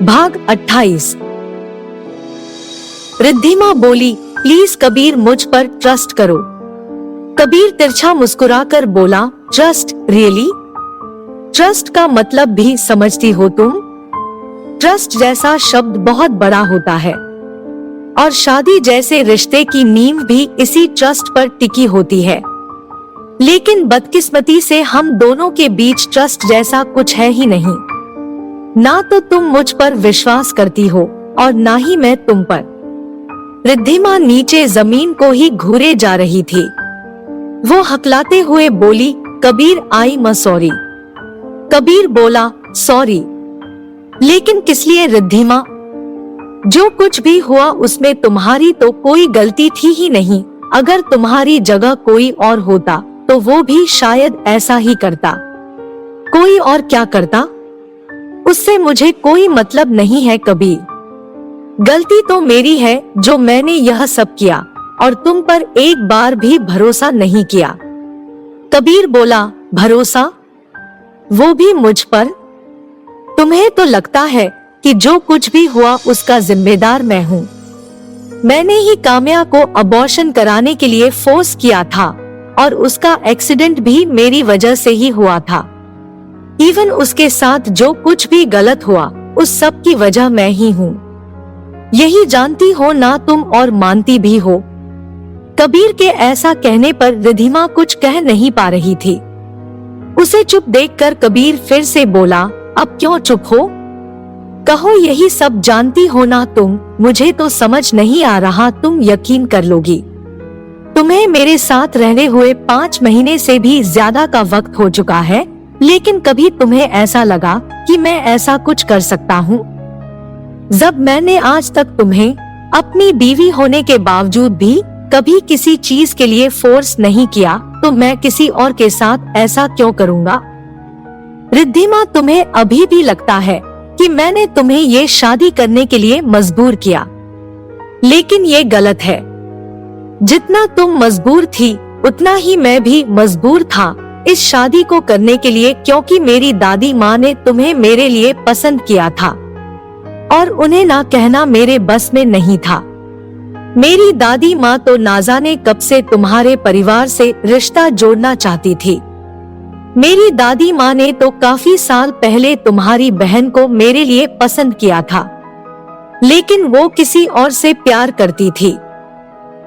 भाग 28। रिद्धिमा बोली, प्लीज कबीर मुझ पर ट्रस्ट करो। कबीर तिरछा मुस्कुराकर बोला, ट्रस्ट? रियली? ट्रस्ट का मतलब भी समझती हो तुम? ट्रस्ट जैसा शब्द बहुत बड़ा होता है और शादी जैसे रिश्ते की नींव भी इसी ट्रस्ट पर टिकी होती है। लेकिन बदकिस्मती से हम दोनों के बीच ट्रस्ट जैसा कुछ है ही नहीं। ना तो तुम मुझ पर विश्वास करती हो और ना ही मैं तुम पर। रिद्धिमा नीचे जमीन को ही घूरे जा रही थी। वो हकलाते हुए बोली, Kabir I am sorry. Kabir बोला, सॉरी? लेकिन किस लिए रिद्धिमा? जो कुछ भी हुआ उसमें तुम्हारी तो कोई गलती थी ही नहीं। अगर तुम्हारी जगह कोई और होता तो वो भी शायद ऐसा ही करता। कोई और क्या करता? उससे मुझे कोई मतलब नहीं है कबीर। गलती तो मेरी है जो मैंने यह सब किया और तुम पर एक बार भी भरोसा नहीं किया। कबीर बोला, भरोसा? वो भी मुझ पर? तुम्हें तो लगता है कि जो कुछ भी हुआ उसका जिम्मेदार मैं हूँ। मैंने ही काम्या को अबॉर्शन कराने के लिए फोर्स किया था और उसका एक्सीडेंट भी मेरी वजह से ही हुआ था। इवन उसके साथ जो कुछ भी गलत हुआ उस सब की वजह मैं ही हूँ। यही जानती हो ना तुम और मानती भी हो। कबीर के ऐसा कहने पर रिद्धिमा कुछ कह नहीं पा रही थी। उसे चुप देखकर कबीर फिर से बोला, अब क्यों चुप हो? कहो, यही सब जानती हो ना तुम। मुझे तो समझ नहीं आ रहा तुम यकीन कर लोगी। तुम्हें मेरे साथ रहने हुए 5 महीने से भी ज्यादा का वक्त हो चुका है, लेकिन कभी तुम्हें ऐसा लगा कि मैं ऐसा कुछ कर सकता हूँ? जब मैंने आज तक तुम्हें अपनी बीवी होने के बावजूद भी कभी किसी चीज के लिए फोर्स नहीं किया, तो मैं किसी और के साथ ऐसा क्यों करूँगा? रिद्धिमा, तुम्हें अभी भी लगता है कि मैंने तुम्हें ये शादी करने के लिए मजबूर किया, लेकिन ये गलत है। जितना तुम मजबूर थी उतना ही मैं भी मजबूर था इस शादी को करने के लिए, क्योंकि मेरी दादी माँ ने तुम्हें मेरे लिए पसंद किया था और उन्हें ना कहना मेरे बस में नहीं था। मेरी दादी माँ तो ना जाने कब से तुम्हारे परिवार से रिश्ता जोड़ना चाहती थी। मेरी दादी माँ ने तो काफी साल पहले तुम्हारी बहन को मेरे लिए पसंद किया था, लेकिन वो किसी और से प्यार करती थी।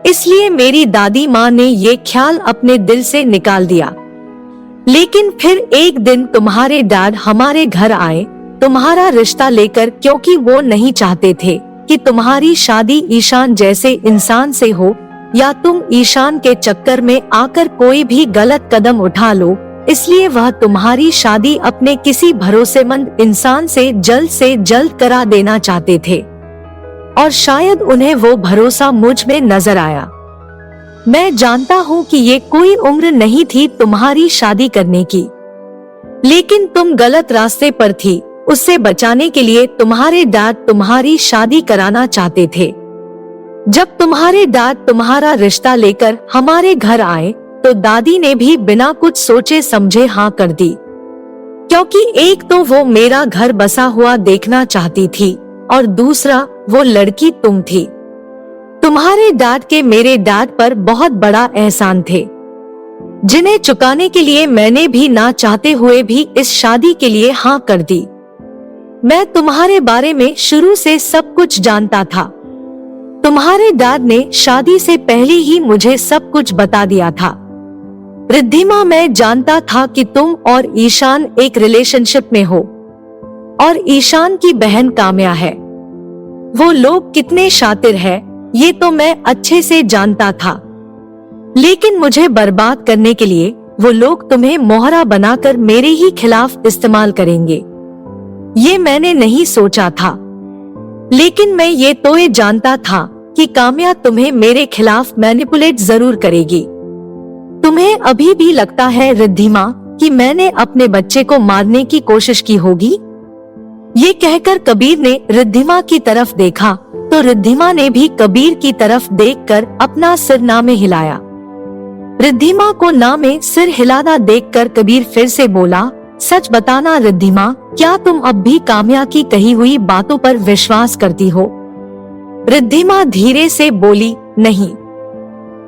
इसलिए मेरी दादी माँ ने ये ख्याल अपने दिल से निकाल दिया। लेकिन फिर एक दिन तुम्हारे डैड हमारे घर आए तुम्हारा रिश्ता लेकर, क्योंकि वो नहीं चाहते थे कि तुम्हारी शादी ईशान जैसे इंसान से हो या तुम ईशान के चक्कर में आकर कोई भी गलत कदम उठा लो। इसलिए वह तुम्हारी शादी अपने किसी भरोसेमंद इंसान से जल्द करा देना चाहते थे और शायद उन्हें वो भरोसा मुझ में नजर आया। मैं जानता हूँ कि ये कोई उम्र नहीं थी तुम्हारी शादी करने की, लेकिन तुम गलत रास्ते पर थी। उससे बचाने के लिए तुम्हारे डैड तुम्हारी शादी कराना चाहते थे। जब तुम्हारे डैड तुम्हारा रिश्ता लेकर हमारे घर आए तो दादी ने भी बिना कुछ सोचे समझे हाँ कर दी, क्योंकि एक तो वो मेरा घर बसा हुआ देखना चाहती थी और दूसरा वो लड़की तुम थी। तुम्हारे डैड के मेरे डैड पर बहुत बड़ा एहसान थे, जिन्हें चुकाने के लिए मैंने भी ना चाहते हुए भी इस शादी के लिए हाँ कर दी। मैं तुम्हारे बारे में शुरू से सब कुछ जानता था। तुम्हारे डैड ने शादी से पहले ही मुझे सब कुछ बता दिया था। रिद्धिमा, मैं जानता था कि तुम और ईशान एक रिलेशनशिप में हो और ईशान की बहन काम्या है। वो लोग कितने शातिर है ये तो मैं अच्छे से जानता था, लेकिन मुझे बर्बाद करने के लिए वो लोग तुम्हें मोहरा बनाकर मेरे ही खिलाफ इस्तेमाल करेंगे, ये मैंने नहीं सोचा था। लेकिन मैं ये तो ये जानता था कि काम्या तुम्हें मेरे खिलाफ मैनिपुलेट जरूर करेगी। तुम्हें अभी भी लगता है रिद्धिमा कि मैंने अपने बच्चे को मारने की कोशिश की होगी? ये कहकर कबीर ने रिद्धिमा की तरफ देखा तो रिद्धिमा ने भी कबीर की तरफ देखकर अपना सिर ना में हिलाया। रिद्धिमा को ना में सिर हिलाना देखकर कबीर फिर से बोला, सच बताना रिद्धिमा, क्या तुम अब भी काम्या की कही हुई बातों पर विश्वास करती हो? रिद्धिमा धीरे से बोली, नहीं।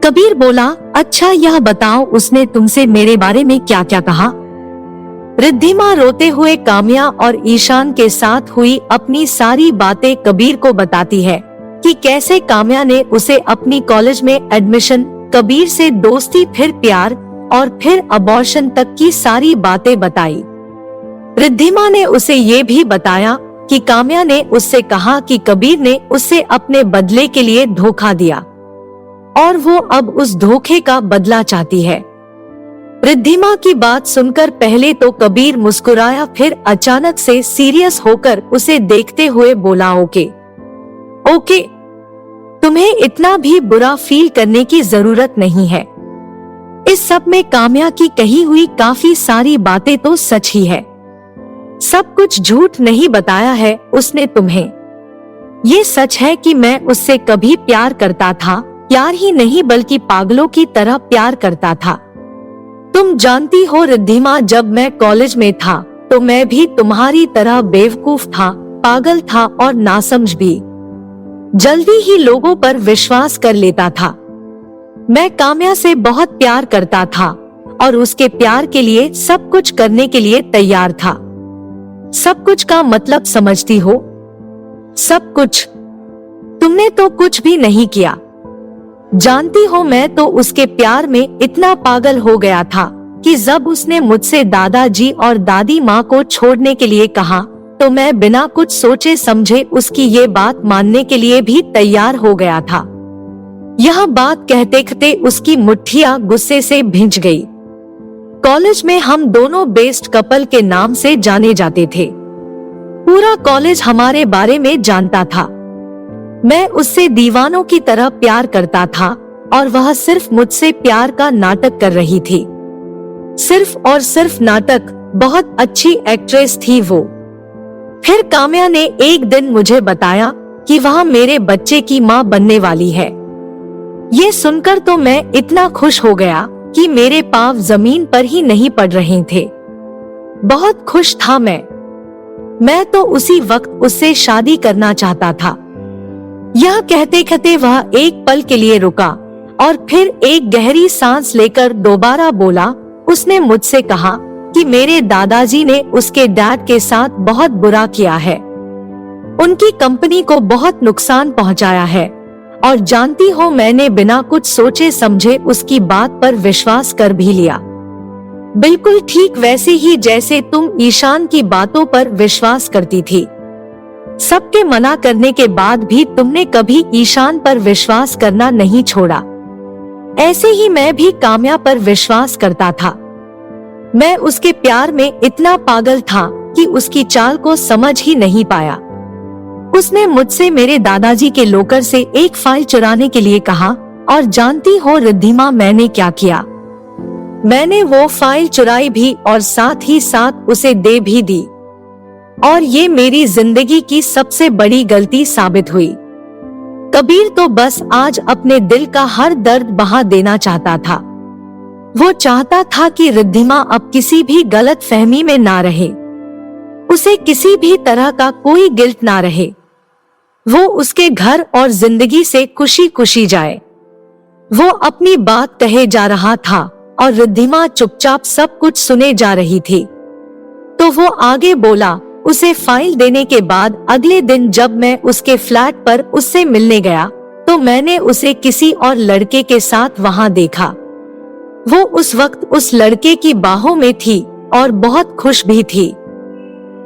कबीर बोला, अच्छा यह बताओ उसने तुमसे मेरे बारे में क्या क्या कहा? रिद्धिमा रोते हुए काम्या और ईशान के साथ हुई अपनी सारी बातें कबीर को बताती है कि कैसे काम्या ने उसे अपनी कॉलेज में एडमिशन, कबीर से दोस्ती, फिर प्यार और फिर अबॉर्शन तक की सारी बातें बताई। रिद्धिमा ने उसे ये भी बताया कि काम्या ने उससे कहा कि कबीर ने उससे अपने बदले के लिए धोखा दिया और वो अब उस धोखे का बदला चाहती है। रिद्धिमा की बात सुनकर पहले तो कबीर मुस्कुराया, फिर अचानक से सीरियस होकर उसे देखते हुए बोला, ओके, तुम्हें इतना भी बुरा फील करने की जरूरत नहीं है। इस सब में काम्या की कही हुई काफी सारी बातें तो सच ही है। सब कुछ झूठ नहीं बताया है उसने तुम्हें। ये सच है कि मैं उससे कभी प्यार करता था, प्यार ही नहीं बल्कि पागलों की तरह प्यार करता था। तुम जानती हो रिद्धिमा, जब मैं कॉलेज में था तो मैं भी तुम्हारी तरह बेवकूफ था, पागल था और नासमझ भी। जल्दी ही लोगों पर विश्वास कर लेता था। मैं काम्या से बहुत प्यार करता था और उसके प्यार के लिए सब कुछ करने के लिए तैयार था। सब कुछ का मतलब समझती हो? सब कुछ। तुमने तो कुछ भी नहीं किया। जानती हो, मैं तो उसके प्यार में इतना पागल हो गया था कि जब उसने मुझसे दादाजी और दादी माँ को छोड़ने के लिए कहा तो मैं बिना कुछ सोचे समझे उसकी ये बात मानने के लिए भी तैयार हो गया था। यह बात कहते कहते उसकी मुट्ठियां गुस्से से भिंच गई। कॉलेज में हम दोनों बेस्ट कपल के नाम से जाने जाते थे। पूरा कॉलेज हमारे बारे में जानता था। मैं उससे दीवानों की तरह प्यार करता था और वह सिर्फ मुझसे प्यार का नाटक कर रही थी। सिर्फ और सिर्फ नाटक। बहुत अच्छी एक्ट्रेस थी वो। फिर काम्या ने एक दिन मुझे बताया कि वह मेरे बच्चे की माँ बनने वाली है। ये सुनकर तो मैं इतना खुश हो गया कि मेरे पांव जमीन पर ही नहीं पड़ रहे थे। बहुत खुश था मैं तो उसी वक्त उससे शादी करना चाहता था। यह कहते कहते वह एक पल के लिए रुका और फिर एक गहरी सांस लेकर दोबारा बोला, उसने मुझसे कहा कि मेरे दादाजी ने उसके डैड के साथ बहुत बुरा किया है। उनकी कंपनी को बहुत नुकसान पहुंचाया है और जानती हो, मैंने बिना कुछ सोचे समझे उसकी बात पर विश्वास कर भी लिया। बिल्कुल ठीक वैसे ही जैसे तुम ईशान की बातों पर विश्वास करती थी। सबके मना करने के बाद भी तुमने कभी ईशान पर विश्वास करना नहीं छोड़ा। ऐसे ही मैं भी काम्या पर विश्वास करता था। मैं उसके प्यार में इतना पागल था कि उसकी चाल को समझ ही नहीं पाया। उसने मुझसे मेरे दादाजी के लॉकर से एक फाइल चुराने के लिए कहा और जानती हो रिद्धिमा, मैंने क्या किया? मैंने वो फाइल चुराई भी और साथ ही साथ उसे दे भी दी और ये मेरी जिंदगी की सबसे बड़ी गलती साबित हुई। कबीर तो बस आज अपने दिल का हर दर्द बहा देना चाहता था। वो चाहता था कि रिद्धिमा अब किसी भी गलत फहमी में ना रहे, उसे किसी भी तरह का कोई गिल्ट ना रहे। वो उसके घर और जिंदगी से खुशी खुशी जाए। वो अपनी बात कहे जा रहा था और रिद्धिमा चुपचाप सब कुछ सुने जा रही थी। तो वो आगे बोला, उसे फाइल देने के बाद अगले दिन जब मैं उसके फ्लैट पर उससे मिलने गया तो मैंने उसे किसी और लड़के के साथ वहां देखा। वो उस वक्त उस लड़के की बाहों में थी और बहुत खुश भी थी।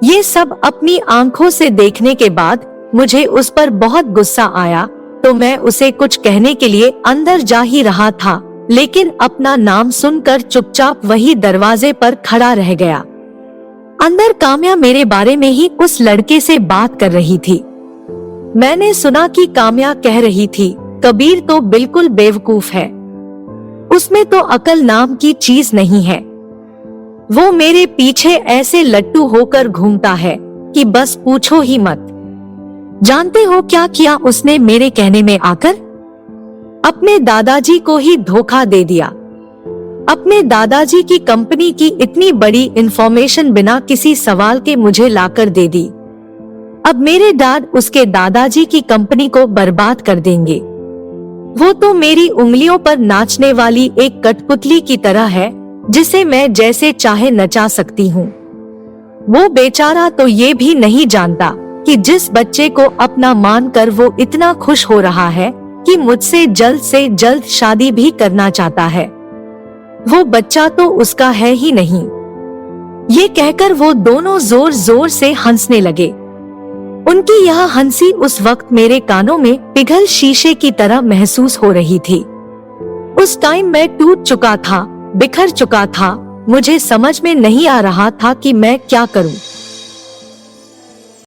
ये सब अपनी आंखों से देखने के बाद मुझे उस पर बहुत गुस्सा आया, तो मैं उसे कुछ कहने के लिए अंदर जा ही रहा था, लेकिन अपना नाम सुनकर चुपचाप वही दरवाजे पर खड़ा रह गया। अंदर काम्या मेरे बारे में ही उस लड़के से बात कर रही थी। मैंने सुना कि काम्या कह रही थी, कबीर तो बिल्कुल बेवकूफ है, उसमें तो अकल नाम की चीज नहीं है। वो मेरे पीछे ऐसे लट्टू होकर घूमता है कि बस पूछो ही मत। जानते हो क्या किया उसने मेरे कहने में आकर? अपने दादाजी को ही धोखा दे दिया। अपने दादाजी की कंपनी की इतनी बड़ी इंफॉर्मेशन बिना किसी सवाल के मुझे लाकर दे दी। अब मेरे डैड उसके दादाजी की कंपनी को बर्बाद कर देंगे। वो तो मेरी उंगलियों पर नाचने वाली एक कठपुतली की तरह है जिसे मैं जैसे चाहे नचा सकती हूँ। वो बेचारा तो ये भी नहीं जानता कि जिस बच्चे को अपना मानकर वो इतना खुश हो रहा है कि मुझसे जल्द से जल्द शादी भी करना चाहता है, वो बच्चा तो उसका है ही नहीं। ये कहकर वो दोनों जोर जोर से हंसने लगे। उनकी यह हंसी उस वक्त मेरे कानों में पिघल शीशे की तरह महसूस हो रही थी। उस टाइम मैं टूट चुका था, बिखर चुका था। मुझे समझ में नहीं आ रहा था कि मैं क्या करूं।